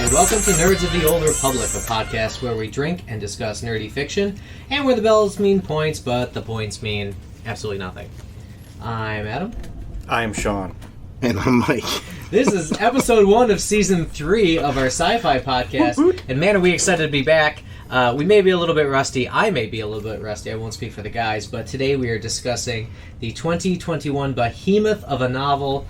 and welcome to Nerds of the Old Republic, a podcast where we drink and discuss nerdy fiction, and where the bells mean points, but the points mean absolutely nothing. I'm Adam. I'm Shaun. And I'm Mike. This is episode 1 of season 3 of our sci-fi podcast, and man, are we excited to be back. We may be a little bit rusty. I may be a little bit rusty. I won't speak for the guys, but today we are discussing the 2021 behemoth of a novel,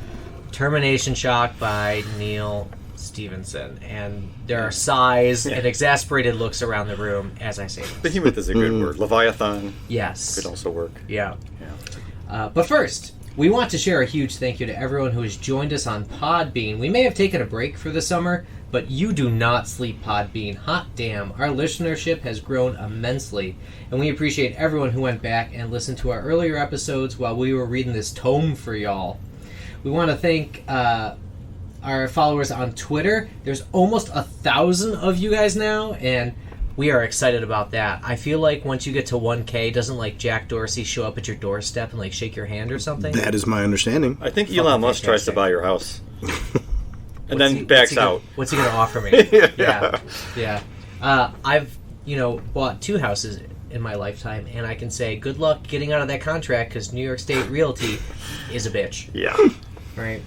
Termination Shock by Neal Stephenson. And there are sighs and exasperated looks around the room as I say this. Behemoth is a good word. Leviathan Yes. could also work. Yeah. But first, we want to share a huge thank you to everyone who has joined us on Podbean. We may have taken a break for the summer, but you do not sleep Podbean. Hot damn, our listenership has grown immensely, and we appreciate everyone who went back and listened to our earlier episodes while we were reading this tome for y'all. We want to thank our followers on Twitter. There's almost 1,000 of you guys now, and we are excited about that. I feel like once you get to 1K, doesn't like Jack Dorsey show up at your doorstep and like shake your hand or something? That is my understanding. I think Elon Musk tries to buy your house. And then backs out. What's he going to offer me? Yeah. I've, bought 2 houses in my lifetime, and I can say good luck getting out of that contract because New York State Realty is a bitch. Yeah. Right.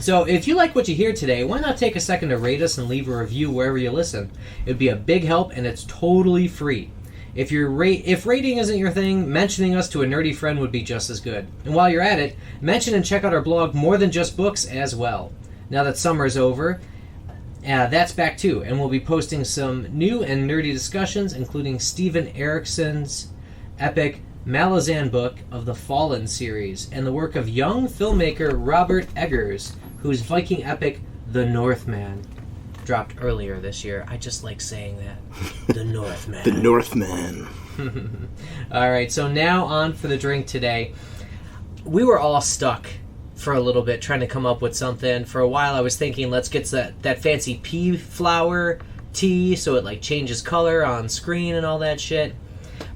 So if you like what you hear today, why not take a second to rate us and leave a review wherever you listen? It would be a big help, and it's totally free. If rating isn't your thing, mentioning us to a nerdy friend would be just as good. And while you're at it, mention and check out our blog More Than Just Books as well. Now that summer's over, that's back too, and we'll be posting some new and nerdy discussions, including Steven Erickson's epic Malazan book of the Fallen series, and the work of young filmmaker Robert Eggers, whose Viking epic The Northman dropped earlier this year. I just like saying that. The Northman. The Northman. Alright, so now on for the drink today. We were all stuck for a little bit trying to come up with something. For a while I was thinking, let's get that fancy pea flower tea so it like changes color on screen and all that shit.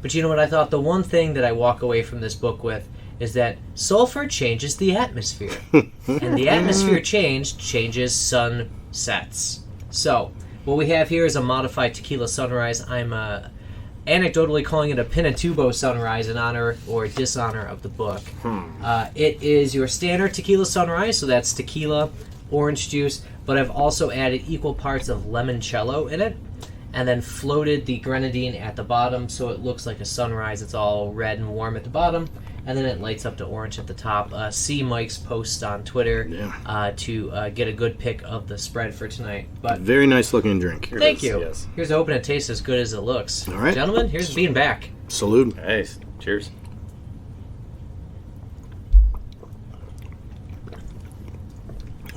But you know what I thought? The one thing that I walk away from this book with is that sulfur changes the atmosphere. And the atmosphere changes sunsets. So, what we have here is a modified Tequila Sunrise. I'm anecdotally calling it a PinA2bo Sunrise in honor or dishonor of the book. It is your standard Tequila Sunrise, so that's tequila, orange juice, but I've also added equal parts of limoncello in it, and then floated the Grenadine at the bottom so it looks like a sunrise. It's all red and warm at the bottom, and then it lights up to orange at the top. See Mike's post on Twitter to get a good pick of the spread for tonight. But very nice looking drink. Thank you. Yes. Here's hoping it tastes as good as it looks. All right. Gentlemen, here's being back. Salute. Hey, cheers.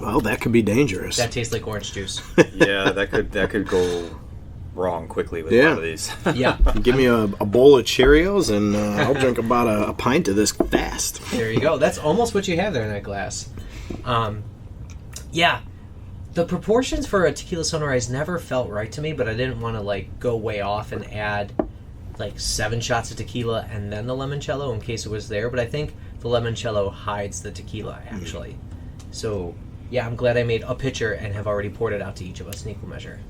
Well, that could be dangerous. That tastes like orange juice. Yeah, that could go wrong quickly with a lot of these. Yeah. Give me a bowl of Cheerios, and I'll drink about a pint of this fast. There you go. That's almost what you have there in that glass. Yeah. The proportions for a Tequila Sunrise never felt right to me, but I didn't want to go way off and add 7 shots of tequila and then the limoncello in case it was there. But I think the limoncello hides the tequila, actually. So, yeah, I'm glad I made a pitcher and have already poured it out to each of us in equal measure.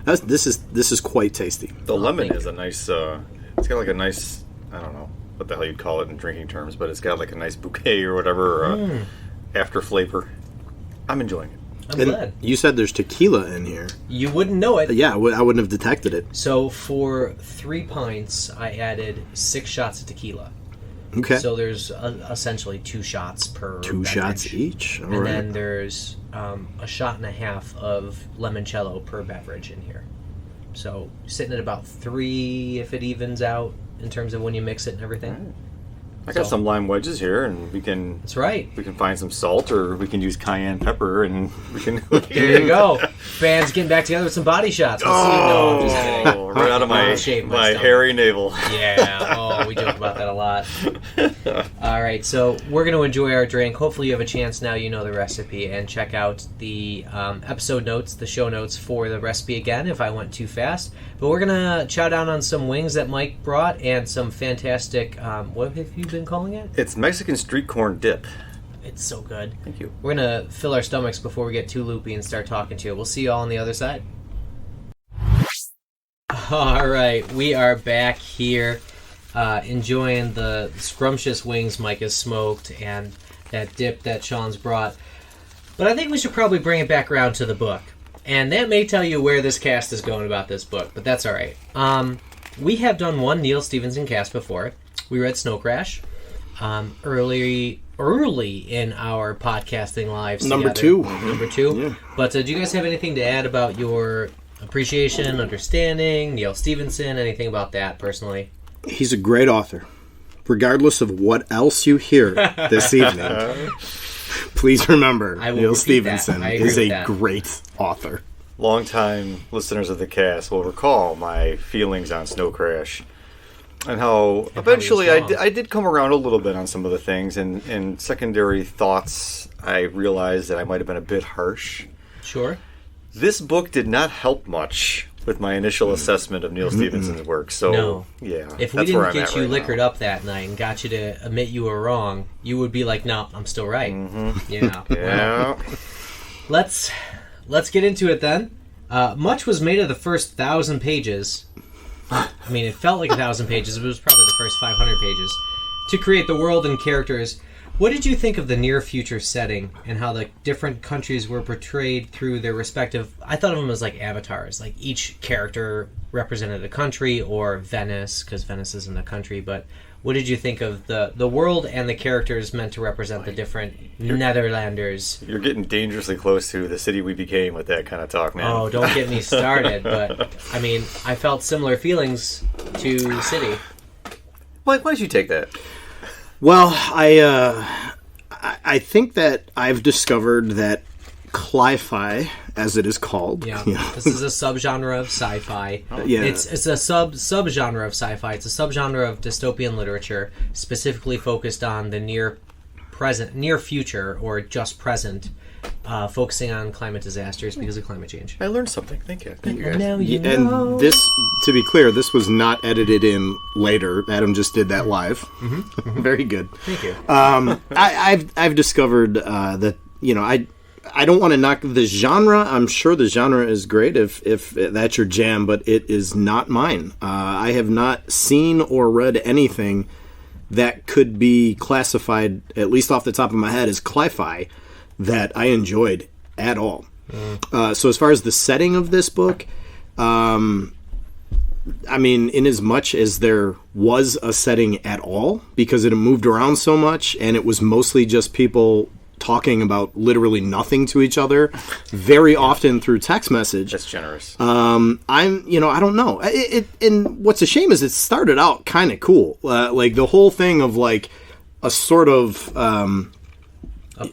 This is quite tasty. The lemon is a nice, it's got a nice, I don't know what the hell you'd call it in drinking terms, but it's got a nice bouquet or whatever, or after flavor. I'm enjoying it. I'm glad. You said there's tequila in here. You wouldn't know it. Yeah, I wouldn't have detected it. So for 3 pints, I added 6 shots of tequila. Okay. So there's essentially 2 shots per 2 beverage. shots each. All and right. then there's a shot and a half of limoncello per beverage in here. So sitting at about 3 if it evens out in terms of when you mix it and everything. Right. I got some lime wedges here, and we can. That's right. We can find some salt, or we can use cayenne pepper, and we can. There you go. Fans getting back together with some body shots. Let's see. No, I'm just kidding. Right out of my hairy navel. Yeah. Oh, we joke about that a lot. All right, so we're going to enjoy our drink. Hopefully, you have a chance now. You know the recipe, and check out the episode notes, the show notes for the recipe again. If I went too fast, but we're gonna chow down on some wings that Mike brought and some fantastic. What have you been calling it? It's Mexican street corn dip. It's so good. Thank you. We're going to fill our stomachs before we get too loopy and start talking to you. We'll see you all on the other side. All right, we are back here enjoying the scrumptious wings Mike has smoked and that dip that Shaun's brought. But I think we should probably bring it back around to the book. And that may tell you where this cast is going about this book, but that's all right. We have done one Neal Stephenson cast before. We read Snow Crash early in our podcasting lives Number together. 2. Number 2. Yeah. But do you guys have anything to add about your appreciation, understanding, Neal Stephenson, anything about that personally? He's a great author. Regardless of what else you hear this evening, please remember Neal Stephenson is a great author. Longtime listeners of the cast will recall my feelings on Snow Crash and how eventually I did come around a little bit on some of the things, and in secondary thoughts I realized that I might have been a bit harsh. Sure. This book did not help much with my initial assessment of Neal Stephenson's work. So, no. Yeah, if we didn't get you liquored up that night and got you to admit you were wrong, you would be like, "No, I'm still right." Mm-hmm. Yeah. Yeah. Let's get into it then. Much was made of the first 1,000 pages. I mean, it felt like 1,000 pages, but it was probably the first 500 pages to create the world and characters. What did you think of the near future setting and how the different countries were portrayed through their respective... I thought of them as like avatars. Like each character represented a country, or Venice, because Venice isn't a country. But what did you think of the world and the characters meant to represent the different Netherlanders? You're getting dangerously close to the city we became with that kind of talk, man. Oh, don't get me started. But, I mean, I felt similar feelings to City. Why did you take that? Well, I think that I've discovered that cli-fi, as it is called. Yeah, this is a subgenre of sci-fi. Oh. Yeah. It's a subgenre of sci-fi. It's a subgenre of dystopian literature, specifically focused on the near future, or just present, focusing on climate disasters because of climate change. I learned something. Thank you. Thank you, guys. Now you know. And this, to be clear, this was not edited in later. Adam just did that live. Mm-hmm. Very good. Thank you. I've discovered that, I don't want to knock the genre. I'm sure the genre is great if that's your jam, but it is not mine. I have not seen or read anything that could be classified, at least off the top of my head, as cli-fi that I enjoyed at all. So as far as the setting of this book, I mean, in as much as there was a setting at all, because it moved around so much and it was mostly just people talking about literally nothing to each other, very often through text message. That's generous. I don't know. And what's a shame is it started out kind of cool. Like the whole thing of like a sort of... a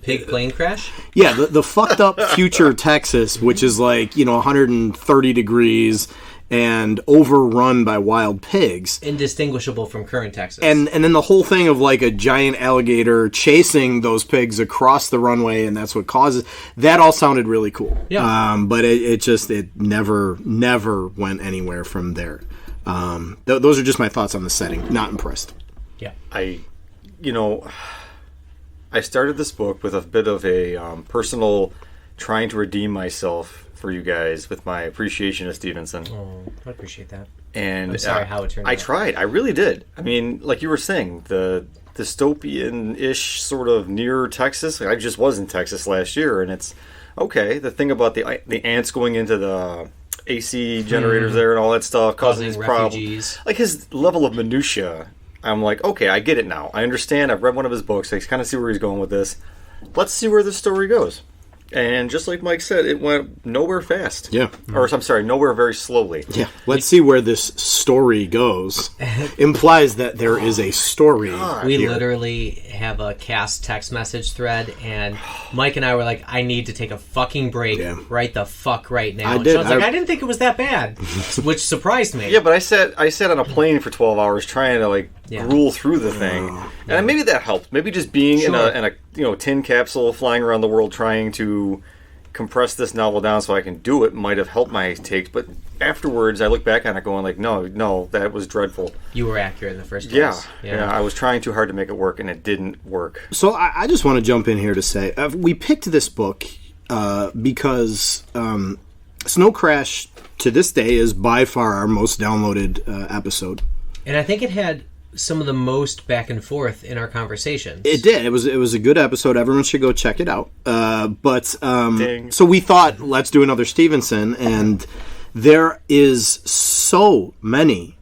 pig plane crash? Yeah, the fucked up future Texas, which is like, 130 degrees and overrun by wild pigs. Indistinguishable from current Texas. And then the whole thing of like a giant alligator chasing those pigs across the runway, and that's what causes... That all sounded really cool. Yeah. But it never went anywhere from there. Those are just my thoughts on the setting. Not impressed. Yeah. I started this book with a bit of a personal trying to redeem myself for you guys with my appreciation of Stephenson. Oh, I appreciate that. And I'm sorry how it turned out. I tried. I really did. I mean, like you were saying, the dystopian-ish sort of near Texas. I just was in Texas last year, and it's okay. The thing about the ants going into the AC generators there and all that stuff causing these problems. Like his level of minutia, I'm like, okay, I get it now. I understand. I've read one of his books. I kind of see where he's going with this. Let's see where this story goes. And just like Mike said, it went nowhere fast. Yeah. Or, I'm sorry, nowhere very slowly. Yeah. Let's see where this story goes. Implies that there is a story. We literally have a cast text message thread, and Mike and I were like, I need to take a fucking break right the fuck right now. I did. So I was like, I didn't think it was that bad, which surprised me. Yeah, but I sat on a plane for 12 hours trying to rule through the thing. And maybe that helped. Maybe just being in a tin capsule flying around the world trying to compress this novel down so I can do it might have helped my takes. But afterwards, I look back on it going like, no, that was dreadful. You were accurate in the first place. Yeah. I was trying too hard to make it work, and it didn't work. So I just want to jump in here to say, we picked this book because Snow Crash, to this day, is by far our most downloaded episode. And I think it had some of the most back and forth in our conversations. It did. It was a good episode. Everyone should go check it out. So we thought, let's do another Stephenson, and there are so many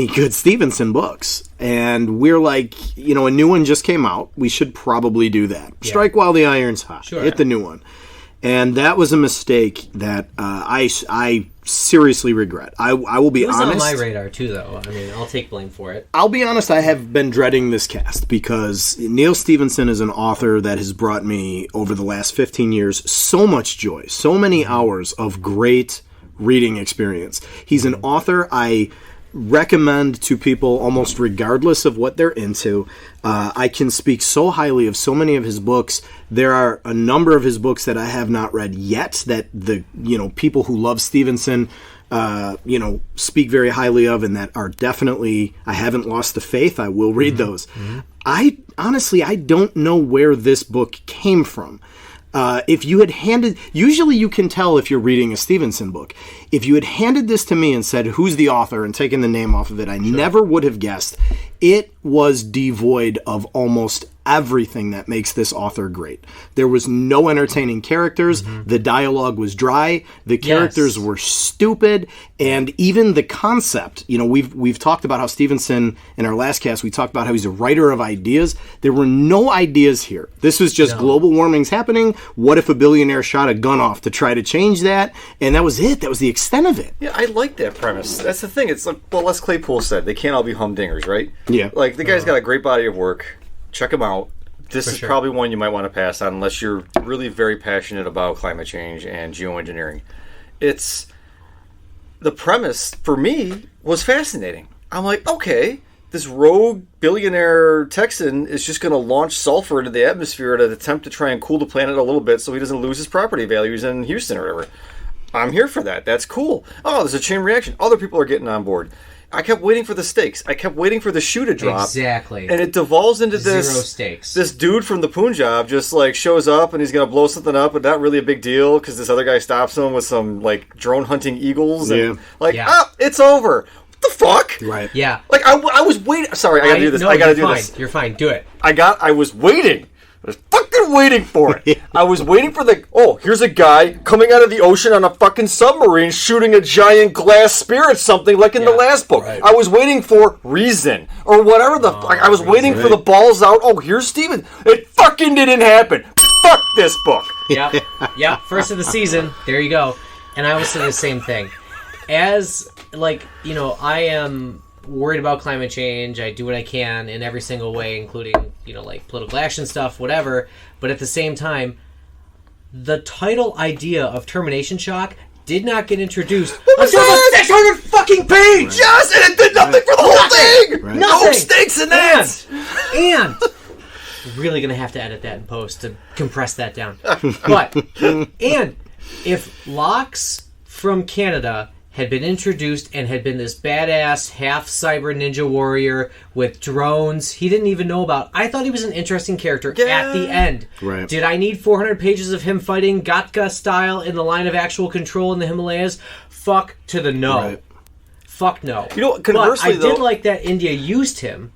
good Stephenson books, and we're like, a new one just came out. We should probably do that. Yeah. Strike while the iron's hot. Sure. Hit the new one. And that was a mistake that I seriously regret. I will be honest. It was on my radar too, though. I mean, I'll take blame for it. I'll be honest. I have been dreading this cast because Neal Stephenson is an author that has brought me over the last 15 years so much joy, so many hours of great reading experience. He's an author I recommend to people almost regardless of what they're into. I can speak so highly of so many of his books. There are a number of his books that I have not read yet that the people who love Stephenson speak very highly of, and that are definitely, I haven't lost the faith. I will read those. Mm-hmm. I don't know where this book came from. If you had usually you can tell if you're reading a Stephenson book. If you had handed this to me and said, who's the author, and taken the name off of it, I never would have guessed. It was devoid of almost everything that makes this author great. There was no entertaining characters. Mm-hmm. The dialogue was dry. The characters were stupid. And even the concept, we've talked about how Stephenson, in our last cast, we talked about how he's a writer of ideas. There were no ideas here. This was just global warming's happening. What if a billionaire shot a gun off to try to change that? And that was it. That was the extent of it. Yeah, I like that premise. That's the thing. It's like what Les Claypool said. They can't all be humdingers, right? Yeah. Like, the guy's got a great body of work. Check him out. This is probably one you might want to pass on unless you're really very passionate about climate change and geoengineering. It's the premise for me was fascinating. I'm like, okay, this rogue billionaire Texan is just going to launch sulfur into the atmosphere to attempt to try and cool the planet a little bit so he doesn't lose his property values in Houston or whatever. I'm here for that. That's cool. Oh, there's a chain reaction. Other people are getting on board. I kept waiting for the stakes. I kept waiting for the shoe to drop. Exactly. And it devolves into this... Zero stakes. This dude from the Punjab just, shows up and he's going to blow something up, but not really a big deal because this other guy stops him with some, drone hunting eagles. And, it's over. What the fuck? Right. Yeah. I was waiting... Sorry, I got to do this. I got to do this. You're fine. Do it. I was waiting. I was fucking waiting for it. I was waiting for here's a guy coming out of the ocean on a fucking submarine shooting a giant glass spear at something like in the last book. Right. I was waiting for reason or whatever I was waiting for the balls out. Oh, here's Steven. It fucking didn't happen. Fuck this book. Yep. First of the season. There you go. And I was saying the same thing. As, I am worried about climate change. I do what I can in every single way, including, political action stuff, whatever. But at the same time, the title idea of Termination Shock did not get introduced until the 600 fucking page! Right. Yes, and it did nothing for the whole thing! Right. No stakes in that! And really going to have to edit that in post to compress that down. But, and if Lox from Canada had been introduced and had been this badass half-cyber ninja warrior with drones he didn't even know about, I thought he was an interesting character at the end. Right. Did I need 400 pages of him fighting Gatka style in the line of actual control in the Himalayas? Fuck to the no. Right. Fuck no. Conversely, but I did like that India used him.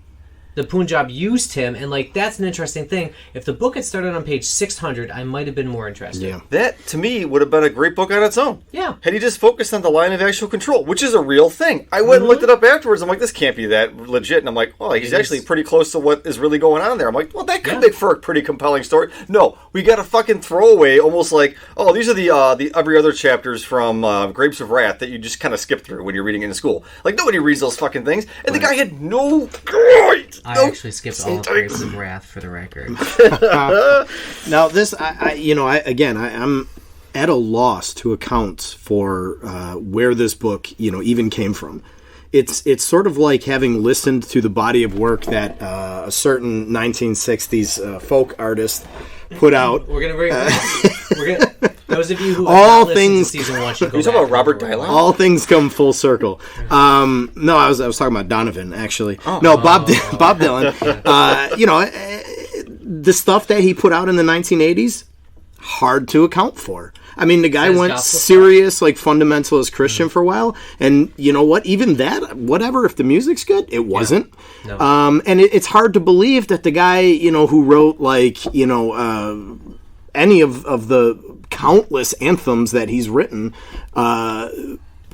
The Punjab used him, and that's an interesting thing. If the book had started on page 600, I might have been more interested. Yeah. That, to me, would have been a great book on its own. Yeah. Had he just focused on the line of actual control, which is a real thing. I went and looked it up afterwards. I'm like, this can't be that legit. And I'm like, well, he's actually pretty close to what is really going on there. I'm like, well, that could make for a pretty compelling story. No, we got a fucking throwaway, almost like, oh, these are the every other chapters from Grapes of Wrath that you just kind of skip through when you're reading in school. Like, nobody reads those fucking things. And the guy had no point. I actually skipped all of Grapes of Wrath for the record. Now, this, I'm at a loss to account for where this book, even came from. It's sort of like having listened to the body of work that a certain 1960s folk artist put out. We're gonna bring. We're gonna. Those of you who have All not listened things- to season 1 should go You back. talking about Robert and Dylan? All things come full circle. No, I was talking about Donovan actually. No, Bob Dylan. The stuff that he put out in the 1980s, hard to account for. I mean, the guy Says went gospel serious, like fundamentalist Christian for a while, and you know what? Even that, whatever. If the music's good, it wasn't. No. And it's hard to believe that the guy, who wrote any of the countless anthems that he's written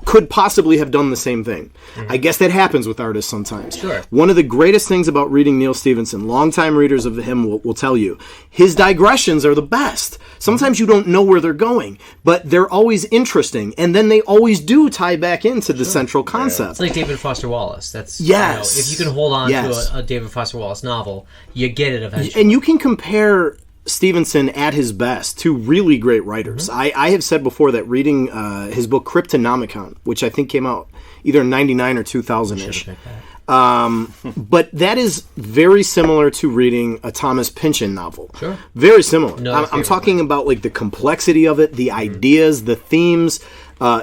could possibly have done the same thing. I guess that happens with artists sometimes. Sure. One of the greatest things about reading Neal Stephenson, longtime readers of him will tell you, his digressions are the best. Sometimes you don't know where they're going, but they're always interesting, and then they always do tie back into the central concept. It's like David Foster Wallace. That's Yes. if you can hold on Yes. to a David Foster Wallace novel, you get it eventually. And you can compare Stevenson at his best to really great writers. I have said before that reading his book Cryptonomicon, which I think came out either in 99 or 2000-ish, but that is very similar to reading a Thomas Pynchon novel. Sure. Very similar. No, I'm talking about like the complexity of it, the ideas, the themes,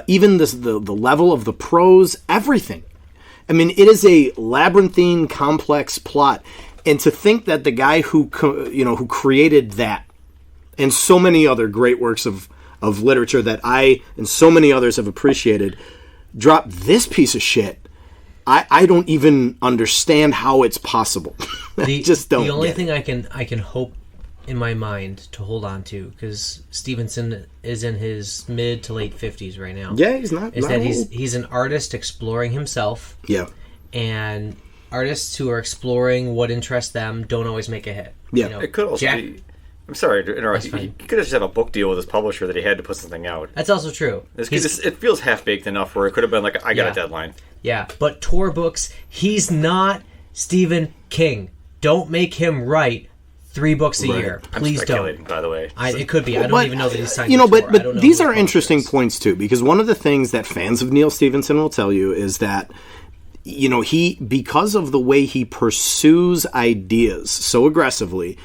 even the level of the prose, everything. I mean, it is a labyrinthine, complex plot. And to think that the guy who created that and so many other great works of literature that I and so many others have appreciated dropped this piece of shit, I don't even understand how it's possible. I just don't. The only get it. thing I can hope in my mind to hold on to, because Stevenson is in his mid to late 50s right now. Yeah, he's not. Is not that old. he's an artist exploring himself. Yeah. And artists who are exploring what interests them don't always make a hit. Yeah. It could also be. I'm sorry to interrupt. He could have just had a book deal with his publisher that he had to put something out. That's also true. It feels half-baked enough where it could have been like, I got a deadline. Yeah, but tour books, he's not Stephen King. Don't make him write 3 books a year. Please I'm speculating, by the way. It could be. I don't even know that he's signed You know, to tour. I don't but know these who are the interesting publisher is. points too, because one of the things that fans of Neal Stephenson will tell you is that he, because of the way he pursues ideas so aggressively,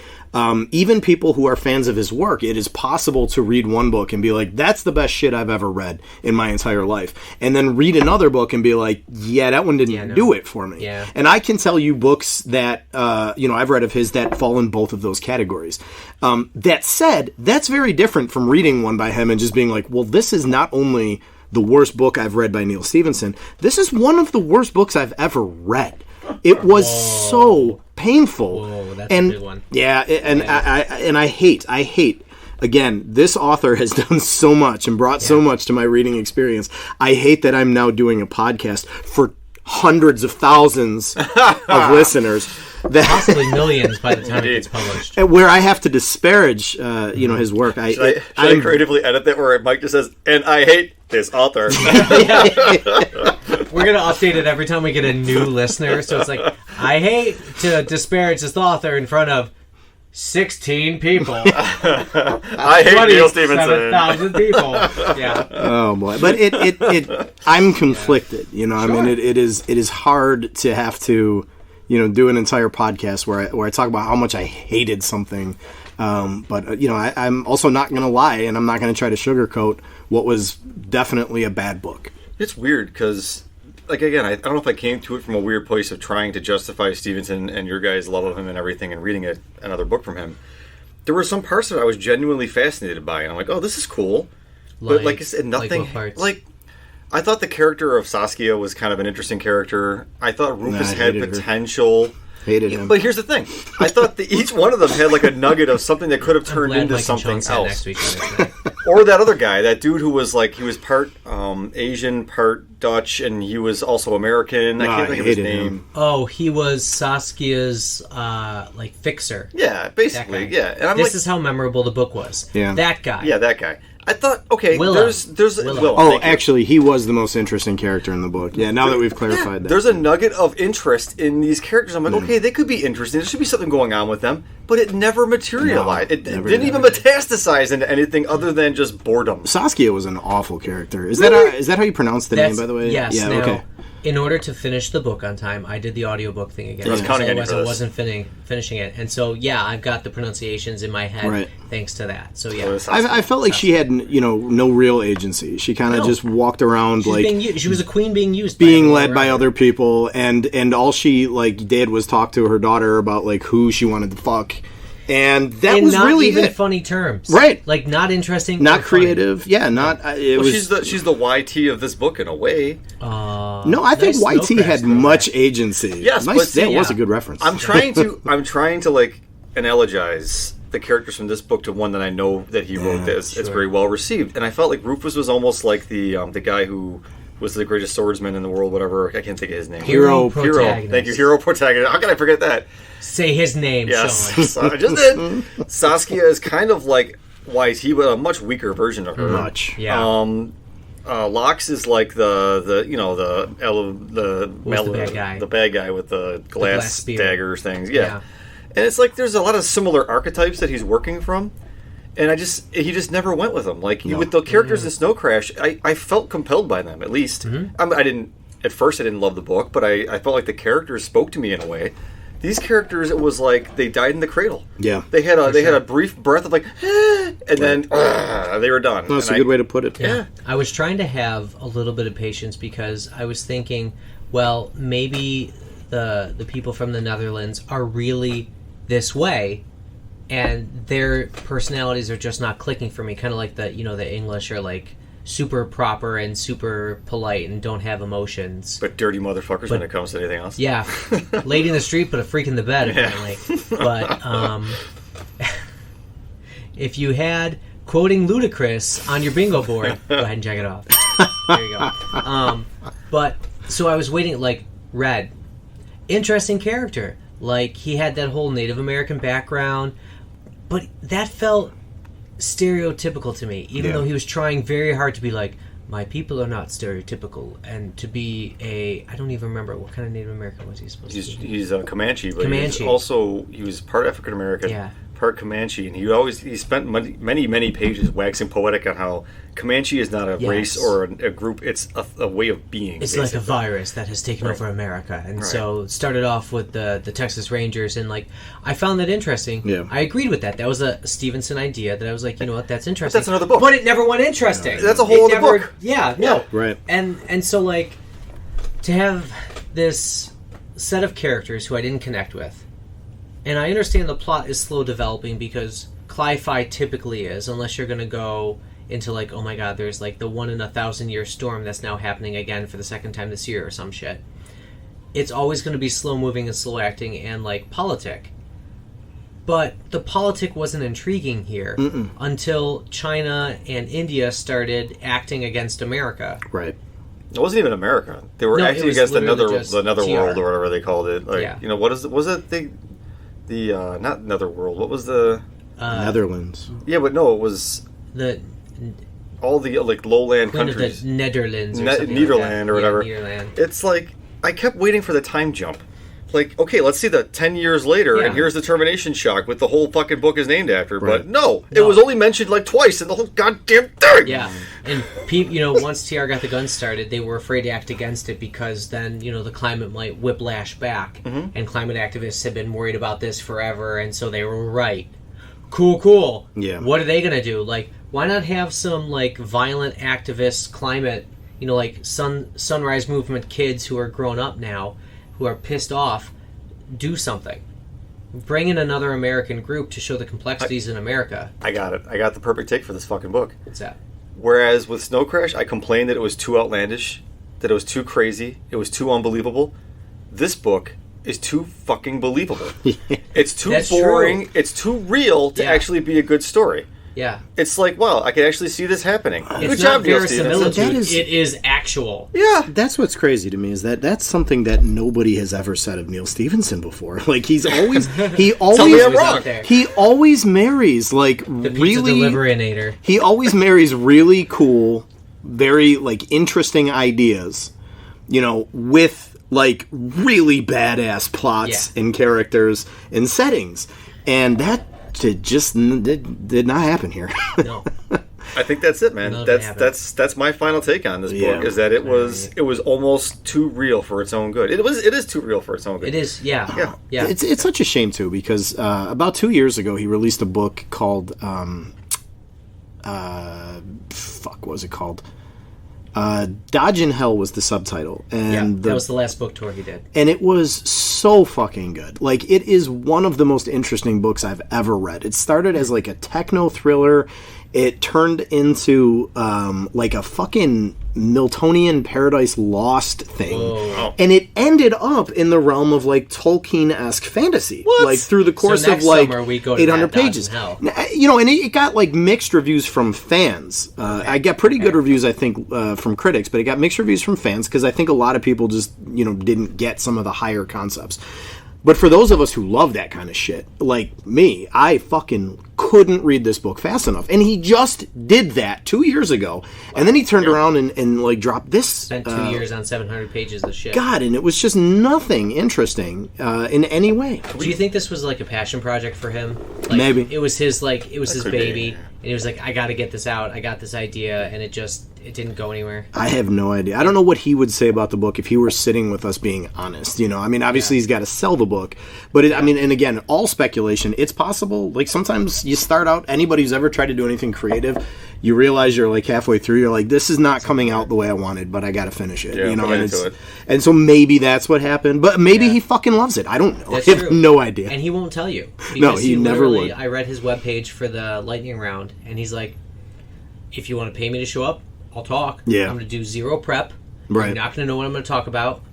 even people who are fans of his work, it is possible to read one book and be like, that's the best shit I've ever read in my entire life. And then read another book and be like, yeah, that one didn't do it for me. Yeah. And I can tell you books that, I've read of his that fall in both of those categories. That said, that's very different from reading one by him and just being like, well, this is not only the worst book I've read by Neal Stephenson, this is one of the worst books I've ever read. It was so painful. Whoa, that's and a big one. Yeah, and I hate. Again, this author has done so much and brought so much to my reading experience. I hate that I'm now doing a podcast for hundreds of thousands of listeners. Possibly millions by the time it gets published. Where I have to disparage, his work. Should I creatively edit that where Mike just says, and I hate this author? We're going to update it every time we get a new listener. So it's like, I hate to disparage this author in front of 16 people. I hate Neal Stephenson. 7,000 people. Yeah. Oh boy, but I'm conflicted. I mean, it is hard to have to, do an entire podcast where I talk about how much I hated something. But I'm also not going to lie, and I'm not going to try to sugarcoat what was definitely a bad book. It's weird because, like, again, I don't know if I came to it from a weird place of trying to justify Stevenson and your guys' love of him and everything and reading another book from him. There were some parts that I was genuinely fascinated by, and I'm like, oh, this is cool. But, like I said, nothing... I thought the character of Saskia was kind of an interesting character. I thought Rufus had potential... Hated him. But here's the thing. I thought that each one of them had like a nugget of something that could have turned into Mike something Shaun else. next to each other. Or that other guy, that dude who was like, he was part Asian, part Dutch, and he was also American. I can't think of his name. Him. Oh, he was Saskia's fixer. Yeah, basically, yeah. And I'm this like, is how memorable the book was. Yeah. That guy. yeah, that guy. I thought, okay, Willem. there's Willem. Willem, Oh, thank you. actually, he was the most interesting character in the book. Yeah, now that we've clarified that. There's a nugget of interest in these characters. I'm like, okay, they could be interesting. There should be something going on with them, but it never materialized. It never didn't did. even metastasize into anything other than just boredom. Saskia was an awful character. Is that how you pronounce the name, by the way? Yes. Yeah, now, okay. in order to finish the book on time, I did the audiobook thing again. I was counting on you Otherwise, for I this. wasn't finishing it. And so, yeah, I've got the pronunciations in my head Right. thanks to that. So, yeah. I felt like she had, no real agency. She kind of just walked around She was a queen being used. being led by other people, and all she did was talk to her daughter about who she wanted to fuck, and that was not really even it. funny terms, Right? Not interesting, Not or funny. creative. Yeah, not. It was. She's the YT of this book in a way. No, I think nice YT had throwback. much agency. Yes, nice, but see, that was yeah. a good reference. I'm trying to analogize the characters from this book to one that I know that he wrote that's it's very well received, and I felt like Rufus was almost like the guy who was the greatest swordsman in the world, whatever. I can't think of his name. Hero protagonist. Thank you, hero protagonist. How can I forget that? Say his name, Yes, Shaun. so I just did. Saskia is kind of like YT, but a much weaker version of her. much. Yeah. Lox is like the bad guy? the bad guy with the glass glass spear. daggers things. Yeah. And it's like there's a lot of similar archetypes that he's working from, and he just never went with them. With the characters in Snow Crash, I felt compelled by them at least. I didn't at first. I didn't love the book, but I felt like the characters spoke to me in a way. These characters, it was like they died in the cradle. Yeah. They had a brief breath of and then they were done. That's And a good way to put it. Yeah. I was trying to have a little bit of patience because I was thinking, well, maybe the people from the Netherlands are really this way, and their personalities are just not clicking for me. Kind of like the English are super proper and super polite and don't have emotions. But dirty motherfuckers when it comes to anything else. Yeah, lady in the street, but a freak in the bed, apparently. But if you had quoting Ludacris on your bingo board, go ahead and check it off. There you go. But so I was waiting, Red, interesting character. He had that whole Native American background, but that felt stereotypical to me, even though he was trying very hard to be my people are not stereotypical, and to be I don't even remember what kind of Native American was he supposed to be. He's a Comanche, but Comanche. he was part African American, Yeah. part Comanche, and he spent many pages waxing poetic on how Comanche is not a race or a group; it's a way of being. It's basically. like a virus that has taken over America, and so it started off with the Texas Rangers, and I found that interesting. Yeah. I agreed with that. That was a Stevenson idea that I was like, you know what, that's interesting. That's another book. But it never went interesting. That's a whole other book. Yeah, no, Right. And so to have this set of characters who I didn't connect with, and I understand the plot is slow developing because Cli-Fi typically is, unless you're going to go into oh my god, there's the 1 in 1,000 year storm that's now happening again for the second time this year or some shit. It's always going to be slow moving and slow acting and politic. But the politic wasn't intriguing here until China and India started acting against America. Right. It wasn't even America. They were No, it acting was against literally just another TR. world or whatever they called it. What is it? Was it the not Netherworld? What was the Netherlands. Yeah, but no, it was The all the lowland Queen of countries. the Netherlands or something Nederland like that. or whatever. Yeah, Nederland. It's I kept waiting for the time jump. Okay, let's see the 10 years later, and here's the Termination Shock with the whole fucking book is named after. Right. But no, it was only mentioned twice in the whole goddamn thing. Yeah, and once TR got the gun started, they were afraid to act against it because then the climate might whiplash back, and climate activists have been worried about this forever, and so they were right. Cool. Yeah. What are they gonna do? Why not have some violent activist climate, sunrise movement kids who are grown up now, who are pissed off, do something. Bring in another American group to show the complexities in America. I got it. I got the perfect take for this fucking book. What's that? Whereas with Snow Crash, I complained that it was too outlandish, that it was too crazy, it was too unbelievable. This book is too fucking believable. It's too That's boring. true. It's too real to actually be a good story. Yeah. It's wow, I can actually see this happening. It's Good not job, Neal Stephenson. verisimilitude. That is- It is actual. Yeah. That's what's crazy to me is that's something that nobody has ever said of Neal Stephenson before. He's always Tell me I'm always wrong. he always marries The pizza really deliverinator. he always marries really cool, very interesting ideas, with really badass plots and characters and settings, and that just did not happen here. No. I think that's it, man. That's my final take on this book. Is that it was almost too real for its own good. It is too real for its own good. It is, yeah. It's such a shame too, because about 2 years ago he released a book called what was it called? Dodge in Hell was the subtitle, and that was the last book tour he did, and it was so fucking good. Like, it is one of the most interesting books I've ever read. It started as like a techno thriller. It turned into like a fucking Miltonian Paradise Lost thing. Whoa. And it ended up in the realm of like Tolkien-esque fantasy. What? Like through the course so of like we go to 800 pages. You know, and it got like mixed reviews from fans. I got pretty good reviews, I think, from critics, but it got mixed reviews from fans because I think a lot of people just, you know, didn't get some of the higher concepts. But for those of us who love that kind of shit, like me, I fucking couldn't read this book fast enough. And he just did that 2 years ago. And then he turned around and like dropped this. Spent 2 years on 700 pages of shit. God, and it was just nothing interesting in any way. Do you think this was like a passion project for him? Like, maybe. It was his baby. And he was like, I got to get this out. I got this idea. And it didn't go anywhere. I have no idea. I don't know what he would say about the book if he were sitting with us being honest. You know, I mean, obviously he's got to sell the book. But, I mean, and again, all speculation. It's possible. Like, sometimes you start out, anybody who's ever tried to do anything creative, you realize you're like halfway through, you're like, this is not coming out the way I wanted, but I got to finish it. Yeah, you know, and and so maybe that's what happened. But maybe he fucking loves it. I don't know. That's I have no idea. And he won't tell you. No, he never would. I read his webpage for the lightning round, and he's like, if you want to pay me to show up, I'll talk. Yeah. I'm going to do zero prep. Right. You're not going to know what I'm going to talk about.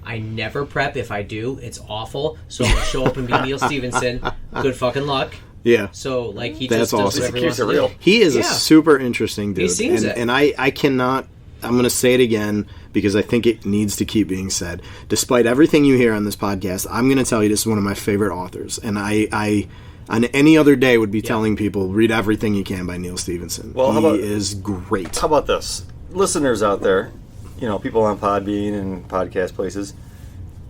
I never prep. If I do, it's awful. So I'm going to show up and be Neal Stephenson. Good fucking luck. Yeah. So, like, he That's just does awesome. whatever he wants to do. He is a super interesting dude. He seems it. And I cannot... I'm going to say it again because I think it needs to keep being said. Despite everything you hear on this podcast, I'm going to tell you this is one of my favorite authors. And I on any other day would be telling people, read everything you can by Neal Stephenson. Well, he is great. How about this? Listeners out there, you know, people on Podbean and podcast places,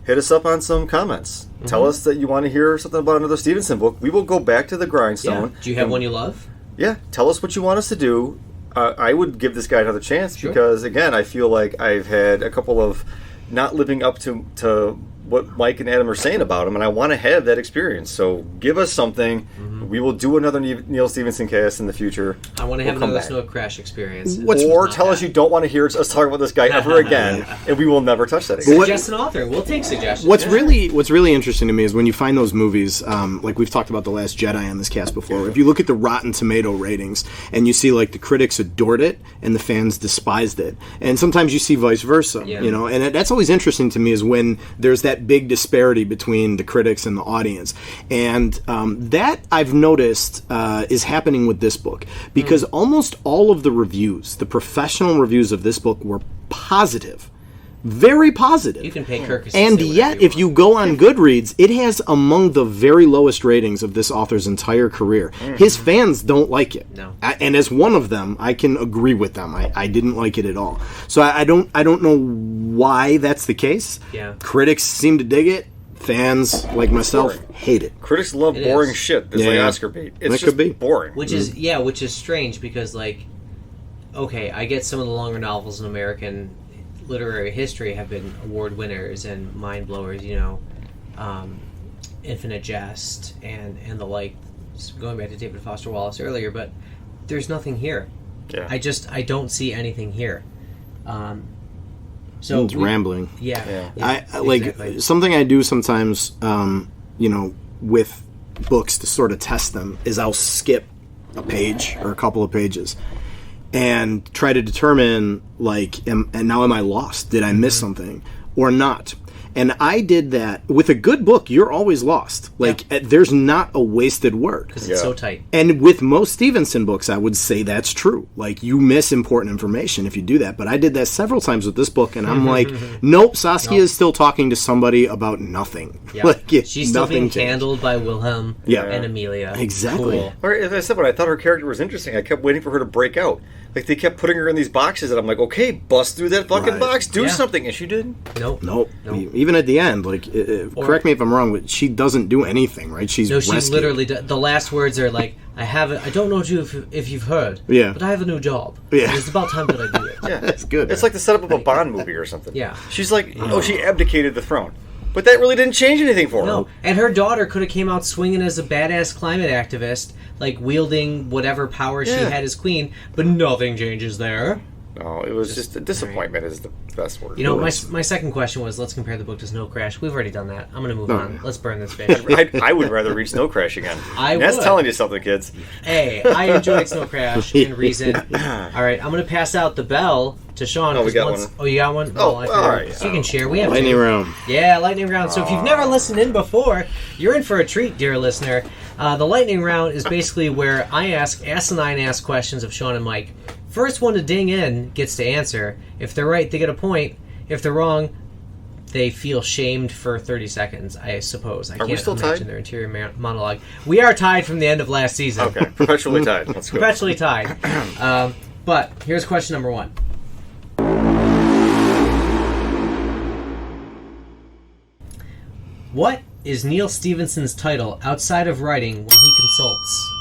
hit us up on some comments. Mm-hmm. Tell us that you want to hear something about another Stephenson book. We will go back to the grindstone. Yeah. Do you have one you love? Yeah. Tell us what you want us to do. I would give this guy another chance because, again, I feel like I've had a couple of not living up to what Mike and Adam are saying about him, and I want to have that experience. So give us something. Mm-hmm. We will do another Neal Stephenson cast in the future. I want to have another Snow Crash experience. Or tell us you don't want to hear us talk about this guy ever again, and we will never touch that again. Suggest an author. We'll take suggestions. What's really interesting to me is when you find those movies, like we've talked about The Last Jedi on this cast before, if you look at the Rotten Tomato ratings, and you see like the critics adored it, and the fans despised it. And sometimes you see vice versa, you know, and that's always interesting to me is when there's that big disparity between the critics and the audience. And that I've noticed is happening with this book because almost all of the reviews, the professional reviews of this book were positive. Very positive. You can pay Kirkus. And yet, if you go on Goodreads, it has among the very lowest ratings of this author's entire career. Mm-hmm. His fans don't like it. No. And as one of them, I can agree with them. I didn't like it at all. So I don't know why that's the case. Yeah. Critics seem to dig it. Fans, like myself, hate it. Critics love boring shit. It's like Oscar bait. It's just boring. Which is strange because, like, okay, I get some of the longer novels in American literary history have been award winners and mind blowers, you know, Infinite Jest and the like, going back to David Foster Wallace earlier, but there's nothing here. Yeah. I don't see anything here. So it's rambling. Yeah. I like exactly. Something I do sometimes, you know, with books to sort of test them is I'll skip a page or a couple of pages and try to determine, like, am I lost? Did I miss something or not? And I did that. With a good book, you're always lost. Like, there's not a wasted word. Because it's so tight. And with most Stephenson books, I would say that's true. Like, you miss important information if you do that. But I did that several times with this book, and I'm like, nope, Saskia is still talking to somebody about nothing. Yeah. Like, she's still being handled by Wilhelm and Amelia. Exactly. Cool. Or, as I said, when I thought her character was interesting, I kept waiting for her to break out. Like, they kept putting her in these boxes, and I'm like, okay, bust through that fucking Right. box, do Yeah. something. And she didn't. Nope. Even at the end, like, correct me if I'm wrong, but she doesn't do anything, right? She's No, she rescued. literally. The last words are like, I don't know if you've heard. Yeah. But I have a new job. Yeah. It's about time that I do it. Yeah. That's good. It's like the setup of a Bond movie or something. Yeah. She's like, she abdicated the throne. But that really didn't change anything for her. No, and her daughter could have came out swinging as a badass climate activist, like wielding whatever power she Yeah. had as queen, but nothing changes there. No, it was just a disappointment is the best word. You know, my second question was, let's compare the book to Snow Crash. We've already done that. I'm going to move on. Let's burn this bitch. I would rather read Snow Crash again. That's would. telling you something, kids. Hey, I enjoyed Snow Crash in Reason. All right, I'm going to pass out the bell to Shaun. Oh, we got one. Oh, you got one? Oh, I all right. So you can share. We have lightning two. round. Yeah, lightning round. So if you've never listened in before, you're in for a treat, dear listener. The lightning round is basically where I ask asinine-ass questions of Shaun and Mike. First one to ding in gets to answer. If they're right, they get a point. If they're wrong, they feel shamed for 30 seconds, I suppose. I we can't still imagine tied? their interior monologue. We are tied from the end of last season. Okay, perpetually tied. Let's go. Perpetually tied. But here's question number one. What is Neal Stephenson's title outside of writing when he consults?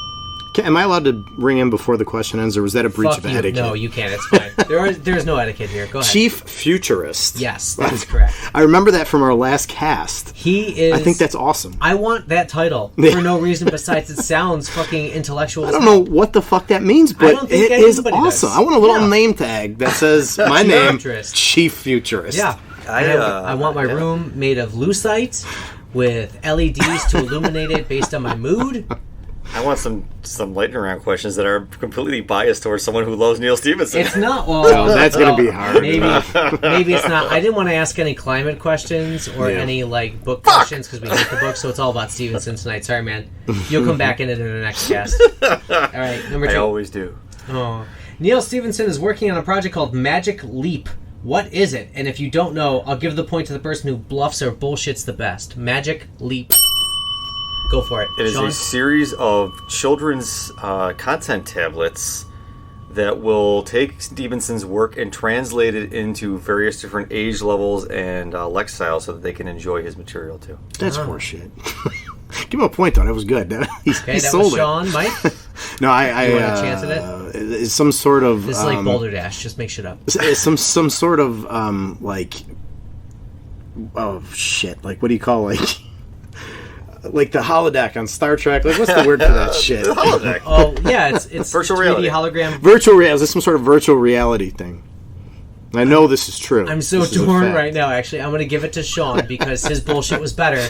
Am I allowed to ring in before the question ends, or was that a breach Fuck of you. etiquette? No, you can't. It's fine. There's no etiquette here. Go ahead. Chief Futurist. Yes, that's correct. I remember that from our last cast. He is... I think that's awesome. I want that title for no reason besides it sounds fucking intellectual. I don't know what the fuck that means, but don't think it is anybody awesome. does. I want a little Yeah. name tag that says my name, Futurist. Chief Futurist. Yeah. I want my room made of lucite with LEDs to illuminate it based on my mood. I want some lightning round questions that are completely biased towards someone who loves Neal Stephenson. It's not. Well, that's gonna be hard. Maybe it's not. I didn't want to ask any climate questions or any like book questions because we hate the book. So it's all about Stevenson tonight. Sorry, man. You'll come back into the next cast. All right, number 2. I always do. Oh. Neal Stephenson is working on a project called Magic Leap. What is it? And if you don't know, I'll give the point to the person who bluffs or bullshits the best. Magic Leap. Go for it. It is Shaun? a series of children's content tablets that will take Stevenson's work and translate it into various different age levels and lexile so that they can enjoy his material too. That's horseshit. Give him a point, though. That was good. Okay, he that sold was it. Shaun. Mike? No, I You want a chance at it? It's some sort of. This is like Boulder Dash. Just make shit up. It's some sort of like. Oh shit! Like what do you call like the holodeck on Star Trek? Like what's the word for that shit? Holodeck. Oh, yeah, it's Virtual 3D reality. hologram. Virtual reality. Is this some sort of virtual reality thing? I know this is true. I'm so This is a torn fact. right now, actually. I'm going to give it to Shaun because his bullshit was better.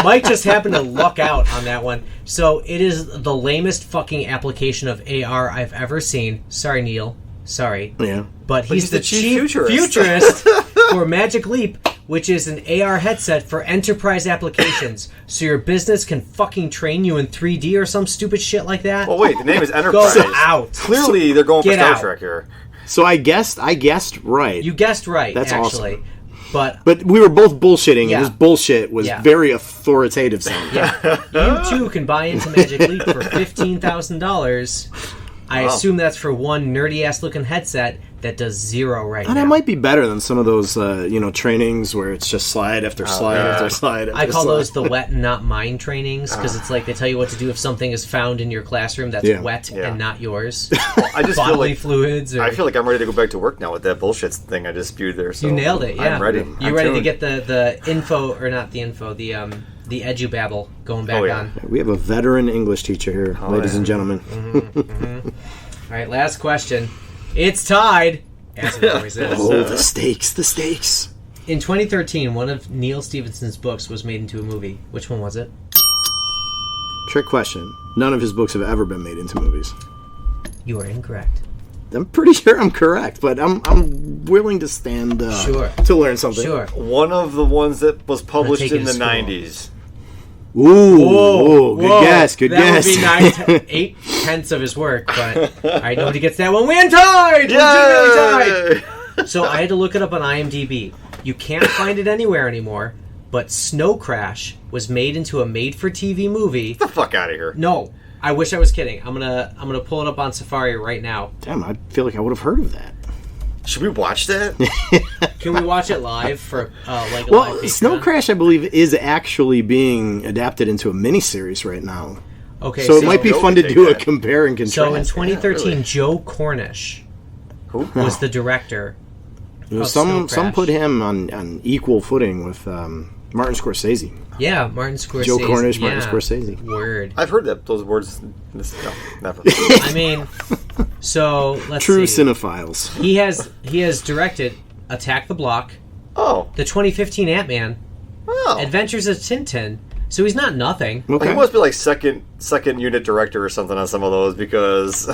Mike just happened to luck out on that one. So it is the lamest fucking application of AR I've ever seen. Sorry, Neal. Sorry. Yeah. But he's the chief futurist. futurist for Magic Leap, which is an AR headset for enterprise applications. So your business can fucking train you in 3D or some stupid shit like that. Well, wait, the name is Go Enterprise. out. Clearly, they're going for Get Star out. Trek here. So I guessed right. You guessed right, That's actually. awesome. But we were both bullshitting, Yeah. and his bullshit was Yeah. very authoritative sounding. yeah, you too can buy into Magic Leap for $15,000. I assume that's for one nerdy ass looking headset that does zero right And now. that might be better than some of those, trainings where it's just slide after slide after slide. After I call slide. those the wet and not mine trainings because it's like they tell you what to do if something is found in your classroom that's wet Yeah. and not yours. I just feel Bodily like fluids. Or, I feel like I'm ready to go back to work now with that bullshit thing I just spewed there. So you nailed it. Yeah, I'm ready. You I'm ready to tuned. get the info or not the info the edubabble going back on. We have a veteran English teacher here, ladies and gentlemen. All right, last question. It's tied. As it always is. Oh, the stakes. In 2013, one of Neal Stephenson's books was made into a movie. Which one was it? Trick question. None of his books have ever been made into movies. You are incorrect. I'm pretty sure I'm correct, but I'm willing to stand Sure. to learn something. Sure. One of the ones that was published take it in to the school. 90s. Ooh, good guess. Good that guess. That would be 8/10 of his work, but I know he gets that one. We untied! Legitimately tied! So I had to look it up on IMDb. You can't find it anywhere anymore, but Snow Crash was made into a made-for-TV movie. Get the fuck out of here. No, I wish I was kidding. I'm gonna pull it up on Safari right now. Damn, I feel like I would have heard of that. Should we watch that? Can we watch it live for like a Well, live Snow Patreon? Crash, I believe, is actually being adapted into a miniseries right now. Okay, So it might be Joe fun can to take do a that. compare and contrast. So in 2013, really. Joe Cornish Who? was the director. You know, of Snow some Crash. put him on equal footing with Martin Scorsese. Yeah, Martin Scorsese. Joe Cornish, Martin yeah. Scorsese. Word. I've heard those words. No, never. I mean, so let's True see. cinephiles. He has directed Attack the Block, Oh. the 2015 Ant-Man, Oh. Adventures of Tintin. So he's not nothing. Well, Okay. he must be like second unit director or something on some of those because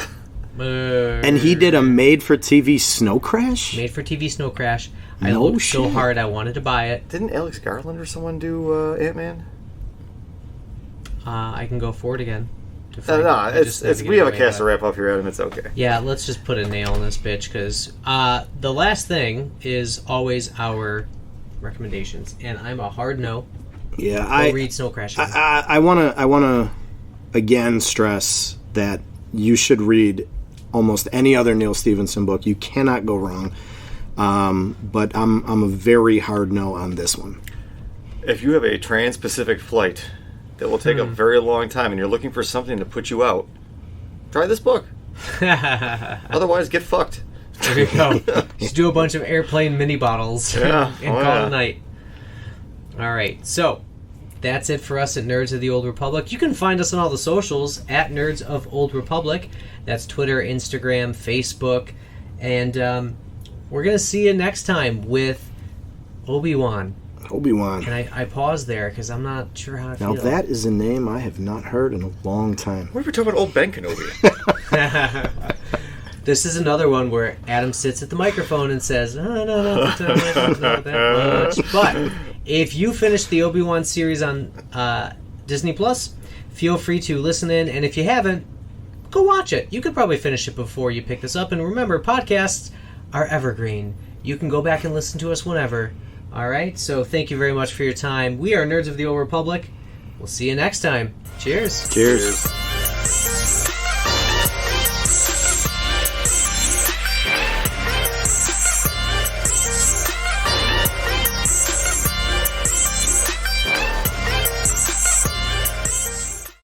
And he did a made-for-TV Snow Crash? Made for TV Snow Crash. I No looked so shit. hard I wanted to buy it. didn't Alex Garland or someone do Ant-Man? I can go forward again. to No, find it. I it's just never we get have a away, cast to but- wrap up here, Adam. It's okay. Yeah, let's just put a nail in this bitch because the last thing is always our recommendations, and I'm a hard no. Yeah, Go read Snow Crash. again. I wanna again stress that you should read almost any other Neal Stephenson book. You cannot go wrong. But I'm a very hard no on this one. If you have a trans-Pacific flight that will take a very long time and you're looking for something to put you out, try this book. Otherwise, get fucked. There you go. Just do a bunch of airplane mini bottles Yeah. and Oh, call it yeah. a night. All right, so that's it for us at Nerds of the Old Republic. You can find us on all the socials at Nerds of Old Republic. That's Twitter, Instagram, Facebook, and we're gonna see you next time with Obi-Wan. Obi-Wan. And I paused there because I'm not sure how I Now feel. that is a name I have not heard in a long time. What if we're talking about old Ben Kenobi? This is another one where Adam sits at the microphone and says, "Oh, no, not that much." But if you finish the Obi-Wan series on Disney Plus, feel free to listen in. And if you haven't, go watch it. You could probably finish it before you pick this up. And remember, podcasts are evergreen. You can go back and listen to us whenever. All right? So thank you very much for your time. We are Nerds of the Old Republic. We'll see you next time. Cheers. Cheers. Cheers.